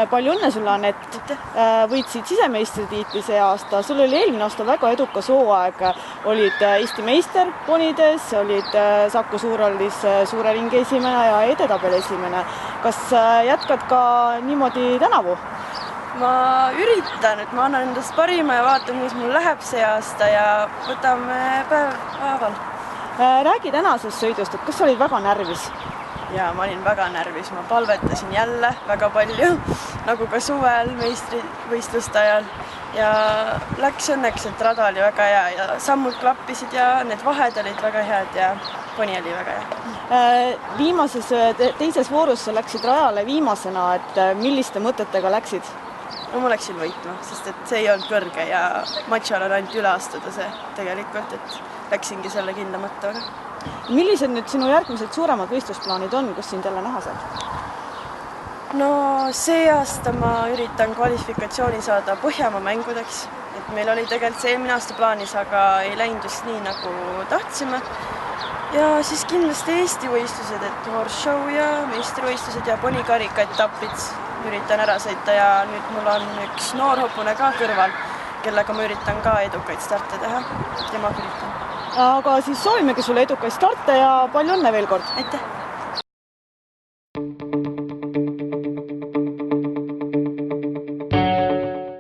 Palju õnne sulle, Anett. Võitsid sisemeistritiitli see aasta. Sul oli eelmine aasta väga edukas hooaeg. Olid Eesti meister ponides, olid Saku Suurhallis suure ringi esimene ja edetabeli esimene. Kas jätkad ka niimoodi tänavu? Ma üritan, et ma annan endast parima ja vaatan, kuidas mul läheb see aasta ja võtame päeval. Räägi tänasest sõidust, et kas sa olid väga närvis? Ja ma olin väga närvis, ma palvetasin jälle väga palju, nagu ka suvel meistrivõistluste ajal. Ja läks õnneks, et rada oli väga hea ja sammud klappisid ja need vahed olid väga head ja poni oli väga hea. Viimases teises voorus sa läksid rajale viimasena, et milliste mõtetega läksid? No ma läksin võitma, sest et see ei olnud kõrge ja matšal on ainult üle astuda see tegelikult, et läksingi selle kindla mõttega. Millised nüüd sinu järgmised suuremad võistlusplaanid on, kus sind jälle näha saad? No see aasta ma üritan kvalifikatsiooni saada Põhjamaa mängudeks. Et meil oli tegelikult see eelmine aasta plaanis, aga ei läinud just nii, nagu tahtsime. Ja siis kindlasti Eesti võistlused, et horse show ja meistrivõistlused ja ponikarika etapid üritan ära sõita ja nüüd mul on üks noorhopune ka kõrval, kellega ma üritan ka edukaid starte teha. Temaga üritan. Aga siis soovimegi sulle edukaid starte ja palju õnne veel kord! Aitäh!